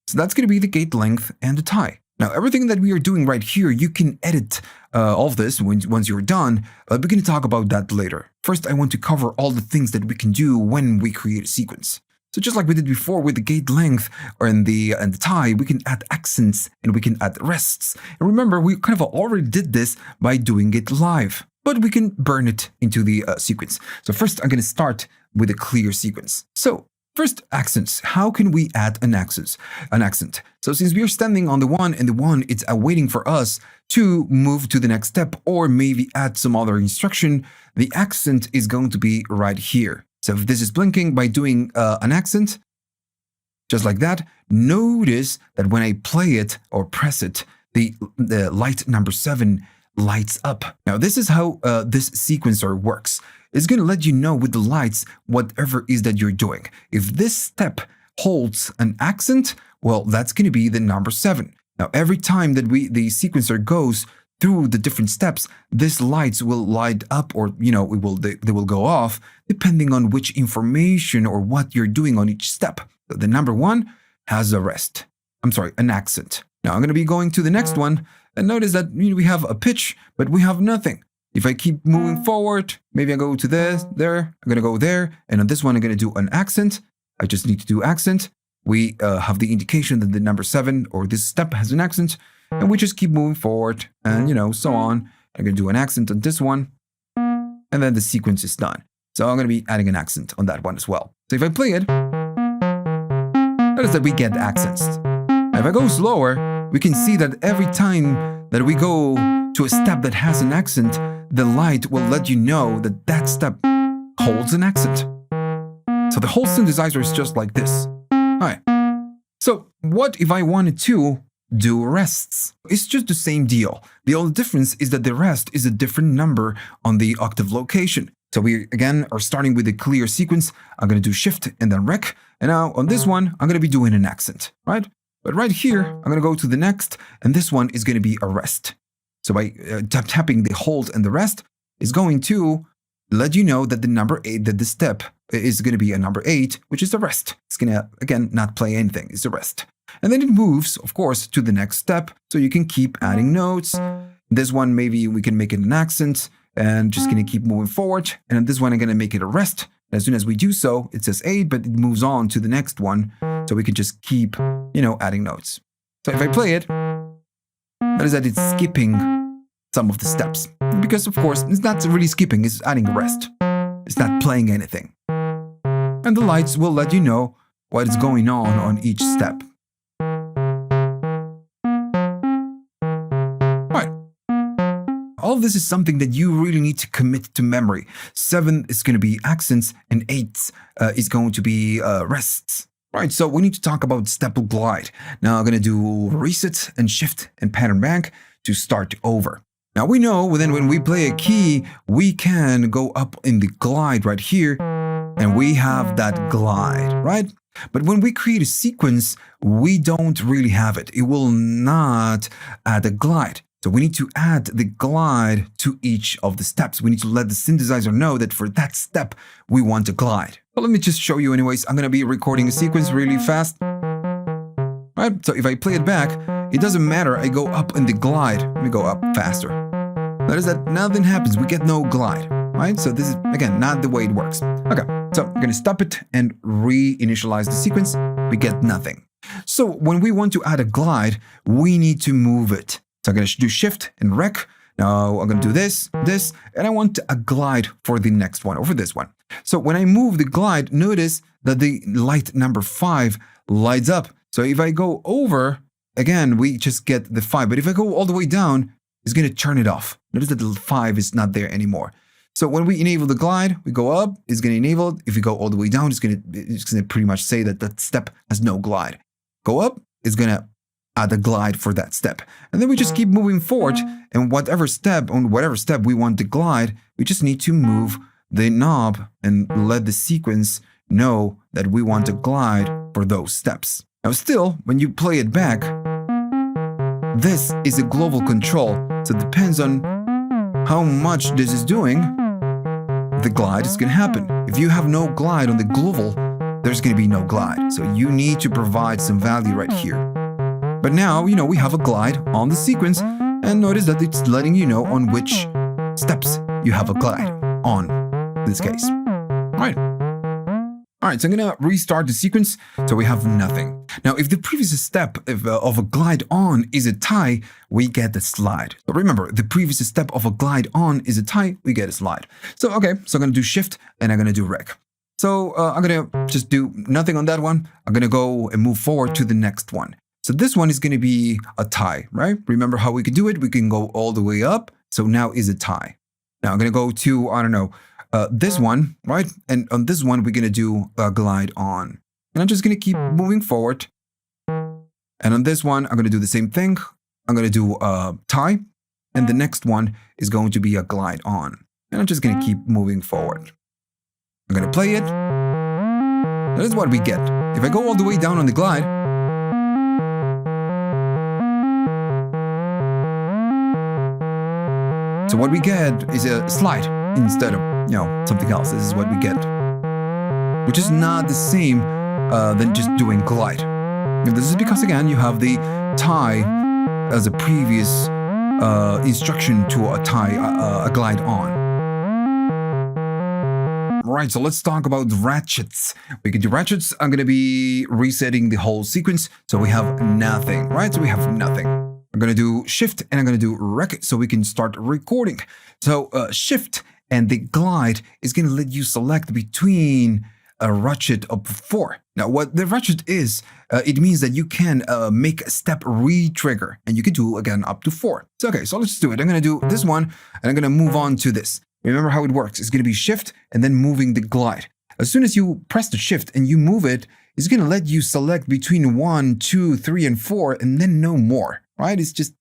So that's going to be the gate length and the tie. Now, everything that we are doing right here, you can edit all of this once you're done. We're going to talk about that later. First, I want to cover all the things that we can do when we create a sequence. So just like we did before with the gate length and the tie, we can add accents and we can add rests. And remember, we kind of already did this by doing it live, but we can burn it into the sequence. So first, I'm going to start with a clear sequence. So first, accents. How can we add an accent? So since we are standing on the 1 and the 1, it's waiting for us to move to the next step or maybe add some other instruction, the accent is going to be right here. So if this is blinking by doing an accent, just like that, notice that when I play it or press it, the light number 7 lights up. Now, this is how this sequencer works. It's going to let you know with the lights whatever is that you're doing. If this step holds an accent, well, that's going to be the number 7. Now, every time that the sequencer goes through the different steps, these lights will light up or, they will go off depending on which information or what you're doing on each step. So the number 1 has a rest. I'm sorry, an accent. Now I'm going to be going to the next one, and notice that we have a pitch, but we have nothing. If I keep moving forward, maybe I go to this, there, I'm going to go there, and on this one I'm going to do an accent. I just need to do accent. We have the indication that the number 7 or this step has an accent, and we just keep moving forward, and so on. I'm going to do an accent on this one, and then the sequence is done. So I'm going to be adding an accent on that one as well. So if I play it, notice that we get the accents. Now if I go slower, we can see that every time that we go to a step that has an accent, the light will let you know that that step holds an accent. So the whole synthesizer is just like this. Alright. So what if I wanted to do rests? It's just the same deal. The only difference is that the rest is a different number on the octave location. So we again are starting with a clear sequence. I'm going to do shift and then rec. And now on this one, I'm going to be doing an accent, right? But right here, I'm going to go to the next, and this one is going to be a rest. So by tapping the hold and the rest is going to let you know that the number 8, that the step is going to be a number 8, which is the rest. It's going to, again, not play anything. It's a rest. And then it moves, of course, to the next step. So you can keep adding notes. This one, maybe we can make it an accent and just going to keep moving forward. And on this one, I'm going to make it a rest. As soon as we do so, it says 8, but it moves on to the next one. So we can just keep, adding notes. So if I play it, notice that it's skipping some of the steps. Because, of course, it's not really skipping, it's adding a rest. It's not playing anything. And the lights will let you know what is going on each step. Right. All of this is something that you really need to commit to memory. 7 is going to be accents, and 8 is going to be rests. Right, so we need to talk about step glide. Now I'm going to do reset and shift and pattern bank to start over. Now we know then when we play a key, we can go up in the glide right here, and we have that glide, right? But when we create a sequence, we don't really have it. It will not add a glide. So we need to add the glide to each of the steps. We need to let the synthesizer know that for that step, we want a glide. Well, let me just show you anyways. I'm going to be recording a sequence really fast. Right, so if I play it back, it doesn't matter. I go up in the glide. Let me go up faster. Notice that nothing happens. We get no glide. Right, so this is, again, not the way it works. Okay, so I'm going to stop it and reinitialize the sequence. We get nothing. So when we want to add a glide, we need to move it. So I'm going to do shift and rec. Now I'm going to do this, and I want a glide for the next one, or for this one. So when I move the glide, notice that the light number 5 lights up. So if I go over, again, we just get the 5. But if I go all the way down, it's going to turn it off. Notice that the 5 is not there anymore. So when we enable the glide, we go up, it's going to enable it. If we go all the way down, it's going to pretty much say that that step has no glide. Go up, it's going to add a glide for that step. And then we just keep moving forward, and whatever step we want to glide, we just need to move the knob and let the sequence know that we want to glide for those steps. Now still, when you play it back, this is a global control, so it depends on how much this is doing, the glide is going to happen. If you have no glide on the global, there's going to be no glide. So you need to provide some value right here. But now, we have a glide on the sequence, and notice that it's letting you know on which steps you have a glide on, in this case. All right, so I'm going to restart the sequence, so we have nothing. Now, if the previous step of a glide on is a tie, we get a slide. So remember, the previous step of a glide on is a tie, we get a slide. So, okay, so I'm going to do shift, and I'm going to do rec. So I'm going to just do nothing on that one. I'm going to go and move forward to the next one. So this one is going to be a tie, right? Remember how we can do it? We can go all the way up. So now is a tie. Now I'm going to go to, I don't know, this one, right? And on this one, we're going to do a glide on. And I'm just going to keep moving forward. And on this one, I'm going to do the same thing. I'm going to do a tie. And the next one is going to be a glide on. And I'm just going to keep moving forward. I'm going to play it. That is what we get. If I go all the way down on the glide, so what we get is a slide instead of, something else. This is what we get, which is not the same than just doing glide. And this is because, again, you have the tie as a previous instruction to a tie, a glide on. Right, so let's talk about ratchets. We can do ratchets. I'm going to be resetting the whole sequence. So we have nothing, right? So we have nothing. I'm going to do shift and I'm going to do rec so we can start recording. So shift and the glide is going to let you select between a ratchet of 4. Now, what the ratchet is, it means that you can make a step re-trigger, and you can do, again, up to 4. So, okay, so let's do it. I'm going to do this one, and I'm going to move on to this. Remember how it works. It's going to be shift and then moving the glide. As soon as you press the shift and you move it, it's going to let you select between 1, 2, 3, and 4, and then no more, right? It's just,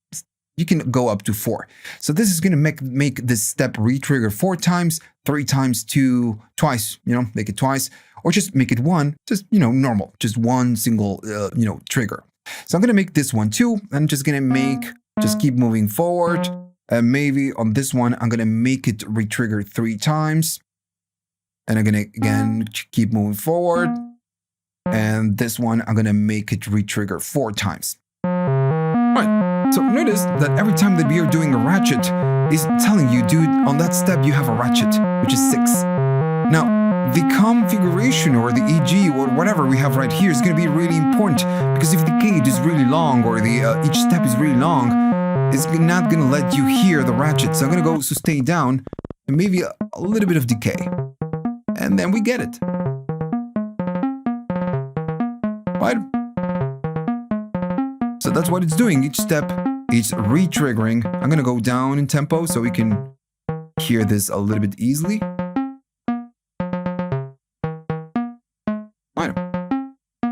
you can go up to 4. So this is going to make this step re-trigger 4 times, 3 times, 2, twice, make it twice, or just make it 1, just, normal, just one single, trigger. So I'm going to make this one too. I'm just going to just keep moving forward. And maybe on this one, I'm going to make it re-trigger 3 times. And I'm going to, again, keep moving forward. And this one, I'm going to make it re-trigger 4 times. Right. So notice that every time that we are doing a ratchet, it's telling you, dude, on that step, you have a ratchet, which is 6. Now, the configuration or the EG or whatever we have right here is going to be really important. Because if the gauge is really long or the each step is really long, it's not going to let you hear the ratchet. So I'm going to go sustain down and maybe a little bit of decay. And then we get it. Right? So that's what it's doing. Each step, it's re-triggering. I'm going to go down in tempo so we can hear this a little bit easily. Right.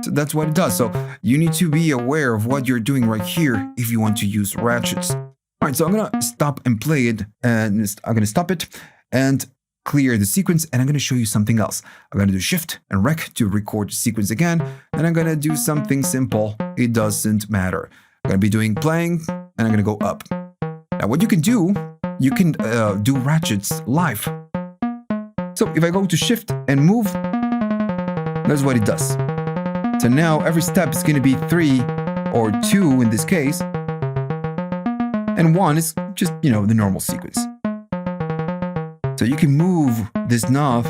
So that's what it does. So you need to be aware of what you're doing right here if you want to use ratchets. All right, so I'm going to stop and play it, and I'm going to stop it and clear the sequence, and I'm going to show you something else. I'm going to do shift and rec to record the sequence again, and I'm going to do something simple. It doesn't matter. I'm going to be doing playing, and I'm going to go up. Now, what you can do do ratchets live. So if I go to shift and move, that's what it does. So now every step is going to be 3 or 2 in this case, and 1 is just, the normal sequence. So you can move this knob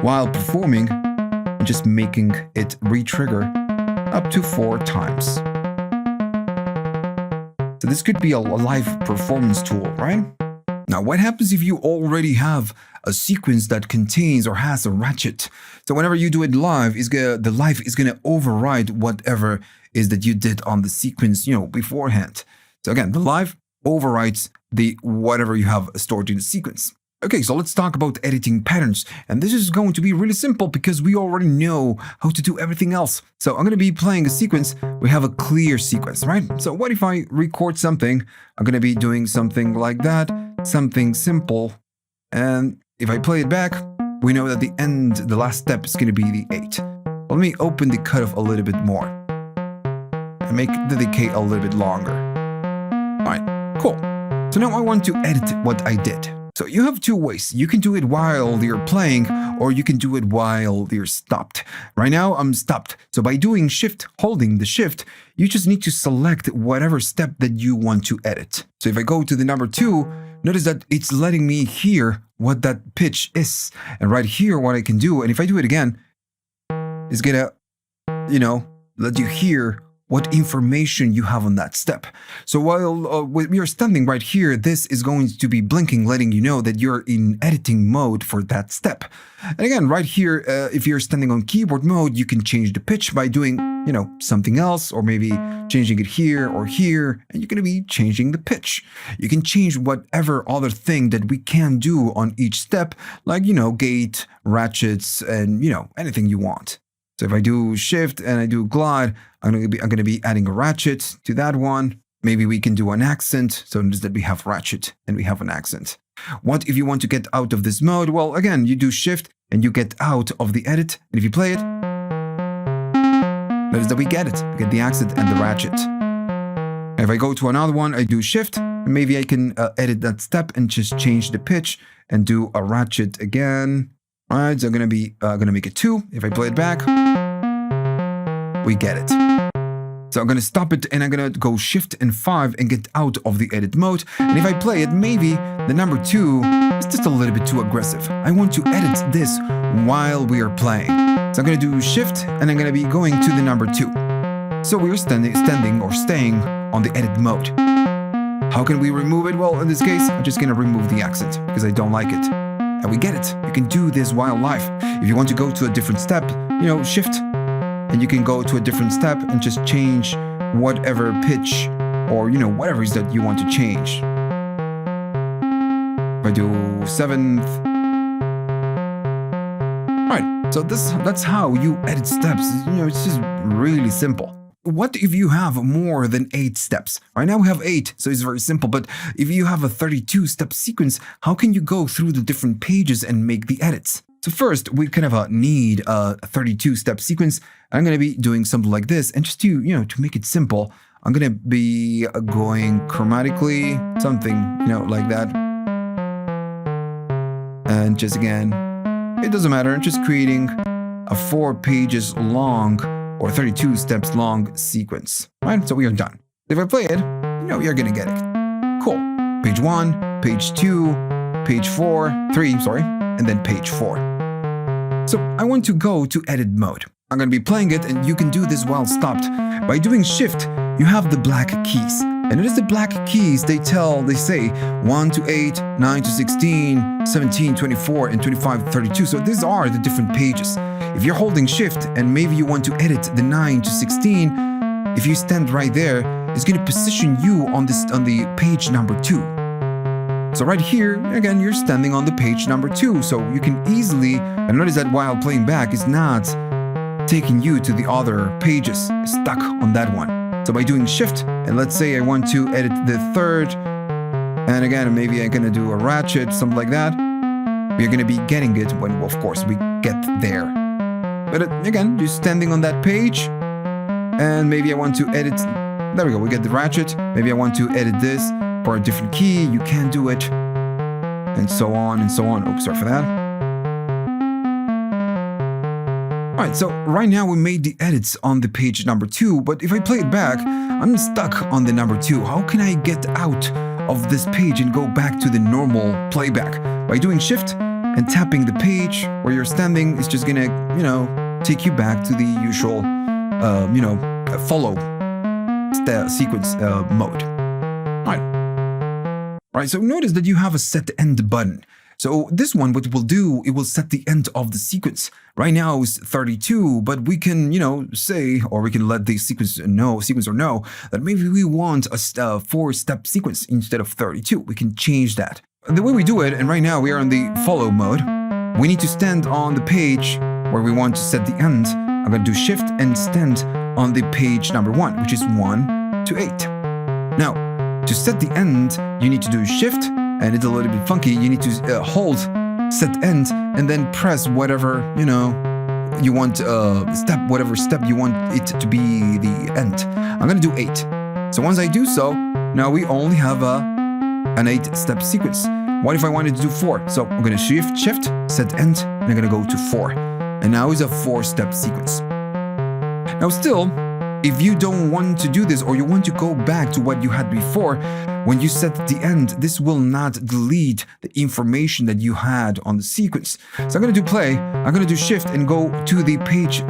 while performing and just making it re-trigger up to 4 times. So this could be a live performance tool, right? Now, what happens if you already have a sequence that contains or has a ratchet? So whenever you do it live, the live is going to override whatever is that you did on the sequence, beforehand. So again, the live overrides the whatever you have stored in the sequence. Okay, so let's talk about editing patterns. And this is going to be really simple because we already know how to do everything else. So I'm going to be playing a sequence. We have a clear sequence, right? So what if I record something? I'm going to be doing something like that, something simple. And if I play it back, we know that the last step is going to be the 8. Let me open the cutoff a little bit more and make the decay a little bit longer. All right, cool. So now I want to edit what I did. So you have 2 ways. You can do it while you're playing, or you can do it while you're stopped. Right now, I'm stopped. So by doing shift, holding the shift, you just need to select whatever step that you want to edit. So if I go to the number 2, notice that it's letting me hear what that pitch is. And right here, what I can do, and if I do it again, it's gonna, let you hear what information you have on that step. So while we are standing right here, this is going to be blinking, letting you know that you're in editing mode for that step. And again, right here, if you're standing on keyboard mode, you can change the pitch by doing, something else, or maybe changing it here or here, and you're going to be changing the pitch. You can change whatever other thing that we can do on each step, like, gate, ratchets, and, anything you want. So if I do shift and I do glide, I'm going to be adding a ratchet to that one. Maybe we can do an accent. So notice that we have ratchet and we have an accent. What if you want to get out of this mode? Well, again, you do shift and you get out of the edit. And if you play it, notice that we get it. We get the accent and the ratchet. If I go to another one, I do shift. And maybe I can edit that step and just change the pitch and do a ratchet again. All right, so I'm gonna make it 2. If I play it back, we get it. So I'm going to stop it and I'm going to go Shift and 5 and get out of the edit mode. And if I play it, maybe the number 2 is just a little bit too aggressive. I want to edit this while we are playing. So I'm going to do Shift and I'm going to be going to the number 2. So we're staying on the edit mode. How can we remove it? Well, in this case, I'm just going to remove the accent because I don't like it. And we get it. You can do this while live. If you want to go to a different step, Shift. And you can go to a different step and just change whatever pitch or, whatever it is that you want to change. If I do 7th. Alright, so that's how you edit steps. It's just really simple. What if you have more than 8 steps? Right now we have 8, so it's very simple. But if you have a 32-step sequence, how can you go through the different pages and make the edits? So first, we kind of need a 32-step sequence. I'm going to be doing something like this. And just to make it simple, I'm going to be going chromatically, something, like that. And just again, it doesn't matter. I'm just creating a 4 pages long or 32 steps long sequence. Right? So we are done. If I play it, you're going to get it. Cool. Page 1, page 2, page 4, 3, and then page 4. So I want to go to edit mode. I'm going to be playing it and you can do this while stopped. By doing Shift, you have the black keys. And notice the black keys, they say 1 to 8, 9 to 16, 17, 24, and 25 to 32. So these are the different pages. If you're holding Shift and maybe you want to edit the 9 to 16, if you stand right there, it's going to position you on the page number 2. So right here, again, you're standing on the page number 2, so you can easily, and notice that while playing back, it's not taking you to the other pages, stuck on that one. So by doing Shift, and let's say I want to edit the 3rd, and again, maybe I'm gonna do a Ratchet, something like that, we're gonna be getting it when, of course, we get there. But again, just standing on that page, and maybe I want to edit, there we go, we get the Ratchet, maybe I want to edit this, for a different key, you can do it, and so on and so on. Oops, sorry for that. Alright, so right now we made the edits on the page number 2, but if I play it back, I'm stuck on the number 2. How can I get out of this page and go back to the normal playback? By doing Shift and tapping the page where you're standing, it's just gonna, take you back to the usual, follow sequence mode. Right, so notice that you have a set end button. So this one, what it will do, it will set the end of the sequence. Right now it's 32, but we can, say, or we can let the sequencer know that maybe we want a 4-step sequence instead of 32. We can change that. The way we do it, and right now we are on the follow mode, we need to stand on the page where we want to set the end. I'm going to do Shift and stand on the page number 1, which is 1 to 8. Now, to set the end, you need to do Shift, and it's a little bit funky. You need to hold set end and then press whatever, you want, whatever step you want it to be the end. I'm going to do 8. So once I do so, now we only have an 8-step sequence. What if I wanted to do 4? So I'm going to Shift, set end, and I'm going to go to 4. And now it's a 4-step sequence. Now still, if you don't want to do this or you want to go back to what you had before, when you set the end, this will not delete the information that you had on the sequence. So I'm going to do play, I'm going to do Shift and go to the page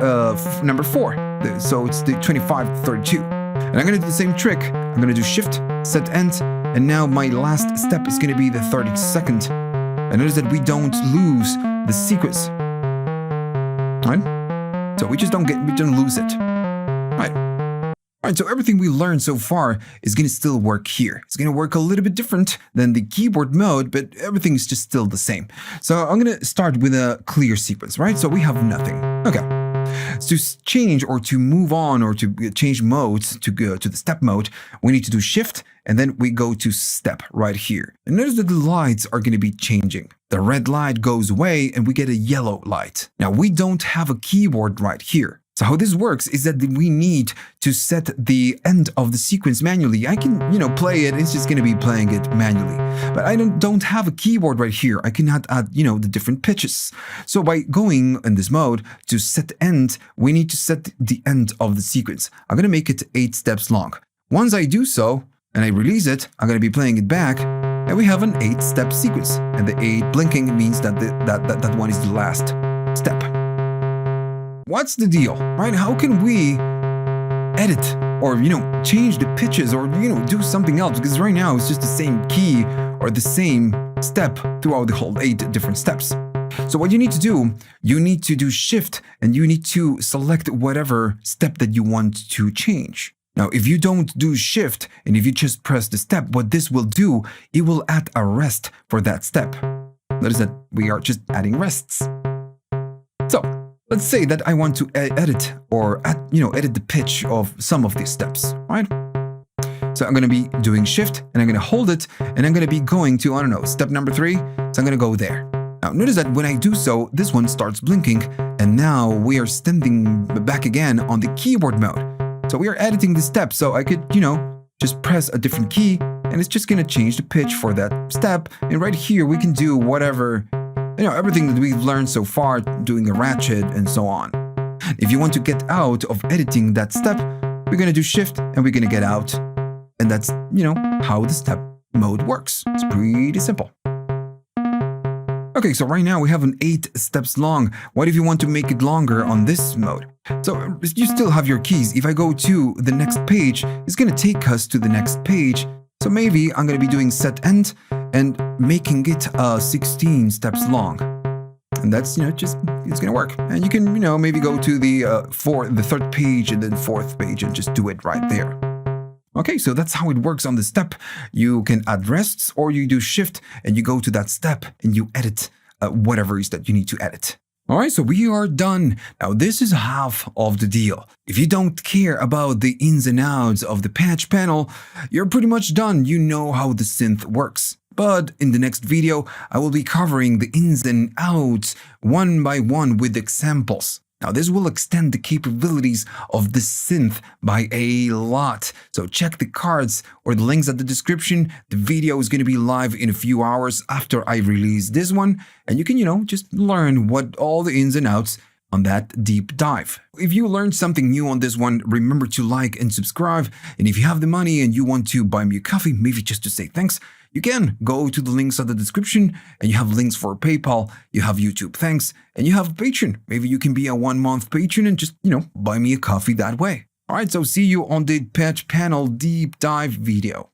number 4. So it's the 25 to 32. And I'm going to do the same trick. I'm going to do Shift, set end, and now my last step is going to be the 32nd. And notice that we don't lose the sequence. Right? So we don't lose it. Alright, so everything we learned so far is going to still work here. It's going to work a little bit different than the keyboard mode, but everything is just still the same. So I'm going to start with a clear sequence, right? So we have nothing. Okay. So to change or to move on or to change modes to go to the step mode, we need to do Shift and then we go to step right here. And notice that the lights are going to be changing. The red light goes away and we get a yellow light. Now we don't have a keyboard right here. So how this works is that we need to set the end of the sequence manually. I can, play it. It's just going to be playing it manually. But I don't have a keyboard right here. I cannot add, the different pitches. So by going in this mode to set end, we need to set the end of the sequence. I'm going to make it 8 steps long. Once I do so, and I release it, I'm going to be playing it back, and we have an 8-step sequence. And the 8 blinking means that that one is the last step. What's the deal, right? How can we edit or, change the pitches or, do something else? Because right now it's just the same key or the same step throughout the whole 8 different steps. So what you need to do, you need to do shift and you need to select whatever step that you want to change. Now, if you don't do shift and if you just press the step, what this will do, it will add a rest for that step. Notice that we are just adding rests. So let's say that I want to edit or edit the pitch of some of these steps, right? So I'm going to be doing shift and I'm going to hold it and I'm going to be going to, step number 3. So I'm going to go there. Now notice that when I do so, this one starts blinking and now we are standing back again on the keyboard mode. So we are editing the step, so I could, just press a different key and it's just going to change the pitch for that step. And right here, we can do whatever, everything that we've learned so far, doing a ratchet and so on. If you want to get out of editing that step, we're going to do shift and we're going to get out. And that's, how the step mode works. It's pretty simple. Okay, so right now we have an 8 steps long. What if you want to make it longer on this mode? So you still have your keys. If I go to the next page, it's going to take us to the next page. So maybe I'm going to be doing set end and making it 16 steps long. And that's, it's going to work. And you can, maybe go to the 3rd page and then 4th page and just do it right there. Okay, so that's how it works on the step. You can add rests or you do shift and you go to that step and you edit whatever it is that you need to edit. All right, so we are done. Now, this is half of the deal. If you don't care about the ins and outs of the patch panel, you're pretty much done. You know how the synth works. But in the next video, I will be covering the ins and outs one by one with examples. Now, this will extend the capabilities of the synth by a lot. So check the cards or the links at the description. The video is going to be live in a few hours after I release this one. And you can, just learn what all the ins and outs on that deep dive. If you learned something new on this one, remember to like and subscribe. And if you have the money and you want to buy me a coffee, maybe just to say thanks, you can go to the links at the description and you have links for PayPal, you have YouTube thanks, and you have Patreon. Maybe you can be a 1-month patron and just, buy me a coffee that way. All right, so see you on the patch panel deep dive video.